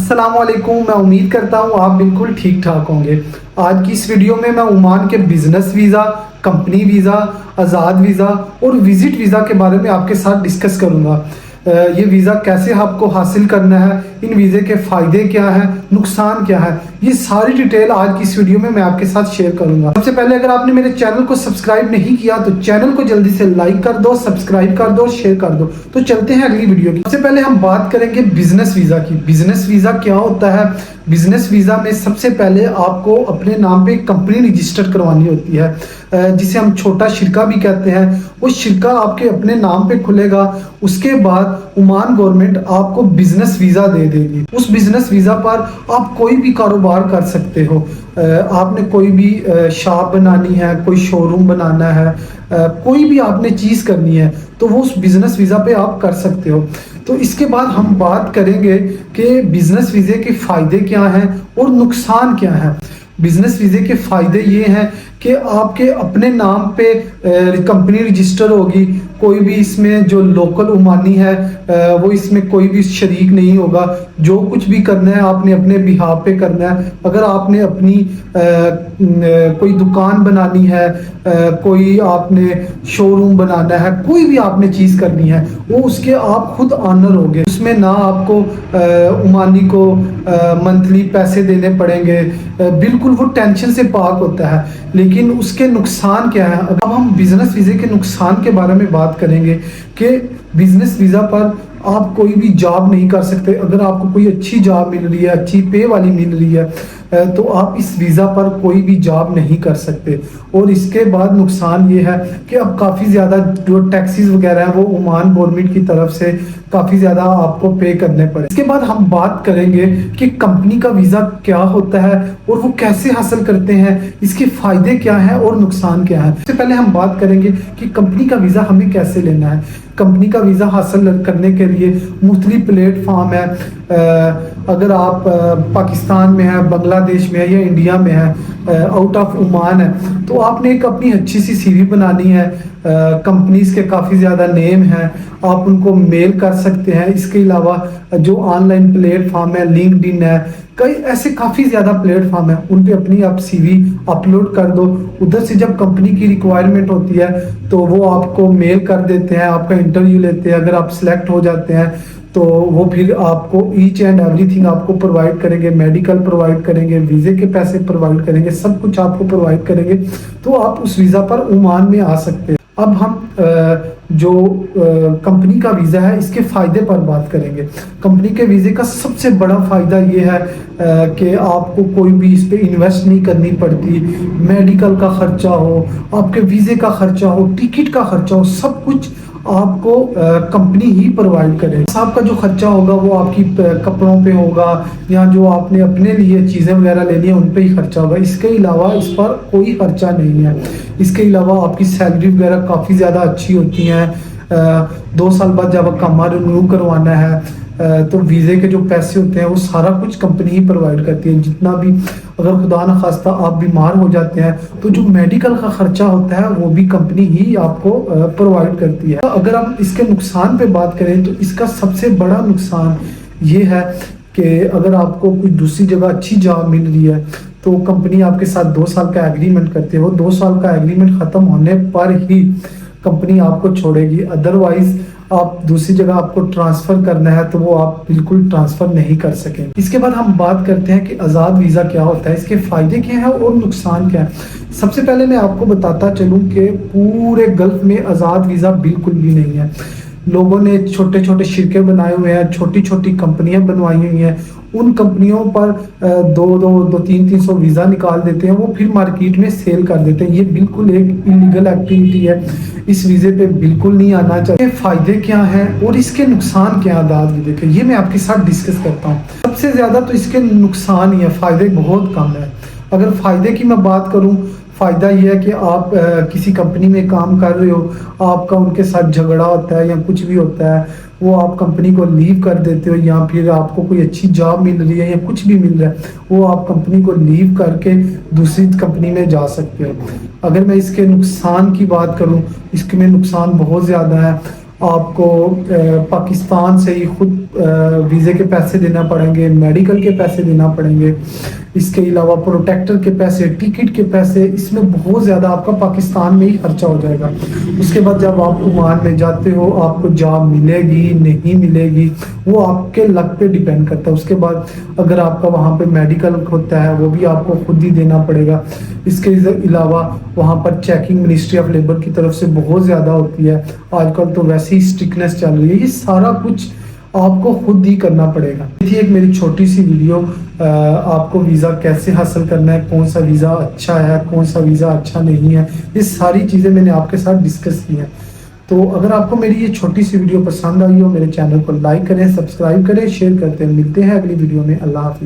अस्सलाम वालेकुम। मैं उम्मीद करता हूँ आप बिल्कुल ठीक ठाक होंगे। आज की इस वीडियो में मैं ओमान के बिजनेस वीज़ा, कंपनी वीज़ा, आज़ाद वीज़ा और विजिट वीज़ा के बारे में आपके साथ डिस्कस करूँगा। ये वीज़ा कैसे आपको हासिल करना है, इन वीज़े के फ़ायदे क्या हैं, नुकसान क्या है, ये सारी डिटेल आज की इस वीडियो में मैं आपके साथ शेयर करूंगा। सबसे पहले अगर आपने मेरे चैनल को सब्सक्राइब नहीं किया तो चैनल को जल्दी से लाइक कर दो, सब्सक्राइब कर दो, शेयर कर दो। तो चलते हैं अगली वीडियो की। सबसे पहले हम बात करेंगे बिजनेस वीज़ा की। बिजनेस वीज़ा क्या होता है? बिजनेस वीज़ा में सबसे पहले आपको अपने नाम पे कंपनी रजिस्टर करवानी होती है, जिसे हम छोटा शिरका भी कहते हैं। वो शिरका आपके अपने नाम पे खुलेगा। उसके बाद ओमान गवर्नमेंट आपको बिजनेस वीज़ा दे देगी। उस बिजनेस वीज़ा पर आप कोई भी कारोबार कर सकते हो। आपने कोई भी शॉप बनानी है, कोई शोरूम बनाना है, कोई भी आपने चीज़ करनी है तो वो उस बिजनेस वीज़ा पे आप कर सकते हो। तो इसके बाद हम बात करेंगे कि बिजनेस वीज़े के फ़ायदे क्या हैं और नुकसान क्या हैं। बिजनेस वीज़े के फ़ायदे ये हैं कि आपके अपने नाम पे कंपनी रजिस्टर होगी। कोई भी इसमें जो लोकल ओमानी है वो इसमें कोई भी शरीक नहीं होगा। जो कुछ भी करना है आपने अपने बिहाफ पे करना है। अगर आपने अपनी कोई दुकान बनानी है, कोई आपने शोरूम बनाना है, कोई भी आपने चीज़ करनी है, वो उसके आप खुद ऑनर होगे। उसमें ना आपको ओमानी को मंथली पैसे देने पड़ेंगे, बिल्कुल वो टेंशन से पाक होता है। लेकिन उसके नुकसान क्या है? अब हम बिजनेस वीज़े के नुकसान के बारे में बात करेंगे कि बिजनेस वीज़ा पर आप कोई भी जॉब नहीं कर सकते। अगर आपको कोई अच्छी जॉब मिल रही है, अच्छी पे वाली मिल रही है, तो आप इस वीज़ा पर कोई भी जॉब नहीं कर सकते। और इसके बाद नुकसान ये है कि अब काफ़ी ज़्यादा जो टैक्सेस वगैरह हैं वो ओमान गवर्नमेंट की तरफ से काफ़ी ज़्यादा आपको पे करने पड़े। इसके बाद हम बात करेंगे कि कंपनी का वीज़ा क्या होता है और वो कैसे हासिल करते हैं, इसके फ़ायदे क्या हैं और नुकसान क्या है। सबसे पहले हम बात करेंगे कि कंपनी का वीज़ा हमें कैसे लेना है। कंपनी का वीज़ा हासिल करने के लिए मुख्तलिफ प्लेटफॉर्म है। अगर आप पाकिस्तान में है, बांग्लादेश में है या इंडिया में है, आउट ऑफ ओमान है, तो आपने एक अपनी अच्छी सी सीवी बनानी है। कंपनीज के काफ़ी ज़्यादा नेम हैं, आप उनको मेल कर सकते हैं। इसके अलावा जो ऑनलाइन प्लेटफॉर्म है, लिंक्डइन है, कई ऐसे काफ़ी ज़्यादा प्लेटफॉर्म है, उन पे अपनी आप सीवी अपलोड कर दो। उधर से जब कंपनी की रिक्वायरमेंट होती है तो वो आपको मेल कर देते हैं, आपका इंटरव्यू लेते हैं। अगर आप सिलेक्ट हो जाते हैं तो वो फिर आपको ईच एंड एवरीथिंग आपको प्रोवाइड करेंगे। मेडिकल प्रोवाइड करेंगे, वीज़े के पैसे प्रोवाइड करेंगे, सब कुछ आपको प्रोवाइड करेंगे। तो आप उस वीज़ा पर ओमान में आ सकते हैं। अब हम जो कंपनी का वीज़ा है इसके फ़ायदे पर बात करेंगे। कंपनी के वीज़े का सबसे बड़ा फ़ायदा ये है कि आपको कोई भी इस पे इन्वेस्ट नहीं करनी पड़ती। मेडिकल का ख़र्चा हो, आपके वीज़े का ख़र्चा हो, टिकट का ख़र्चा हो, सब कुछ आपको कंपनी ही प्रोवाइड करे। आपका जो खर्चा होगा वो आपकी कपड़ों पे होगा या जो आपने अपने लिए चीज़ें वगैरह लेनी है उन पे ही खर्चा होगा। इसके अलावा इस पर कोई खर्चा नहीं है। इसके अलावा आपकी सैलरी वगैरह काफ़ी ज़्यादा अच्छी होती हैं। 2 साल बाद जब आपका रिन्यू करवाना है तो वीज़े के जो पैसे होते हैं वो सारा कुछ कंपनी ही प्रोवाइड करती है। जितना भी अगर खुदा न खास्ता आप बीमार हो जाते हैं तो जो मेडिकल का खर्चा होता है वो भी कंपनी ही आपको प्रोवाइड करती है। अगर हम इसके नुकसान पे बात करें तो इसका सबसे बड़ा नुकसान ये है कि अगर आपको कोई दूसरी जगह अच्छी जॉब मिल रही है तो कंपनी आपके साथ 2 साल का एग्रीमेंट करती है। वो 2 साल का एग्रीमेंट ख़त्म होने पर ही कंपनी आपको छोड़ेगी। अदरवाइज आप दूसरी जगह आपको ट्रांसफ़र करना है तो वो आप बिल्कुल ट्रांसफ़र नहीं कर सकेंगे। इसके बाद हम बात करते हैं कि आज़ाद वीज़ा क्या होता है, इसके फ़ायदे क्या हैं और नुकसान क्या है। सबसे पहले मैं आपको बताता चलूँ कि पूरे गल्फ़ में आज़ाद वीज़ा बिल्कुल भी नहीं है। लोगों ने छोटे छोटे शिरके बनाए हुए हैं, छोटी छोटी कंपनियां बनवाई हुई हैं। उन कंपनियों पर 200-300 वीज़ा निकाल देते हैं, वो फिर मार्केट में सेल कर देते हैं। ये बिल्कुल एक इलीगल एक्टिविटी है। इस वीज़े पे बिल्कुल नहीं आना चाहिए। फ़ायदे क्या हैं और इसके नुकसान क्या हैं आज़ाद वीज़े के, ये मैं आपके साथ डिस्कस करता हूँ। सबसे ज़्यादा तो इसके नुकसान ही है, फ़ायदे बहुत कम है। अगर फ़ायदे की मैं बात करूँ, फ़ायदा ये है कि आप किसी कंपनी में काम कर रहे हो, आपका उनके साथ झगड़ा होता है या कुछ भी होता है, वो आप कंपनी को लीव कर देते हो, या फिर आपको कोई अच्छी जॉब मिल रही है या कुछ भी मिल रहा है, वो आप कंपनी को लीव करके दूसरी कंपनी में जा सकते हो। अगर मैं इसके नुकसान की बात करूं, इसके में नुकसान बहुत ज़्यादा है। आपको पाकिस्तान से ही खुद वीज़े के पैसे देना पड़ेंगे, मेडिकल के पैसे देना पड़ेंगे, इसके अलावा प्रोटेक्टर के पैसे, टिकट के पैसे, इसमें बहुत ज़्यादा आपका पाकिस्तान में ही खर्चा हो जाएगा। उसके बाद जब आप ओमान में जाते हो आपको जॉब मिलेगी नहीं मिलेगी वो आपके लक पे डिपेंड करता है। उसके बाद अगर आपका वहाँ पे मेडिकल होता है वो भी आपको खुद ही देना पड़ेगा। इसके अलावा वहाँ पर चेकिंग मिनिस्ट्री ऑफ लेबर की तरफ से बहुत ज़्यादा होती है, आजकल तो वैसे ही स्ट्रिक्टनेस चल रही है। ये सारा कुछ आपको खुद ही करना पड़ेगा। ये एक मेरी छोटी सी वीडियो, आपको वीज़ा कैसे हासिल करना है, कौन सा वीज़ा अच्छा है, कौन सा वीज़ा अच्छा नहीं है, ये सारी चीज़ें मैंने आपके साथ डिस्कस की हैं। तो अगर आपको मेरी ये छोटी सी वीडियो पसंद आई हो, मेरे चैनल को लाइक करें, सब्सक्राइब करें, शेयर करते हैं। मिलते हैं अगली वीडियो में। अल्लाह हाफिज़।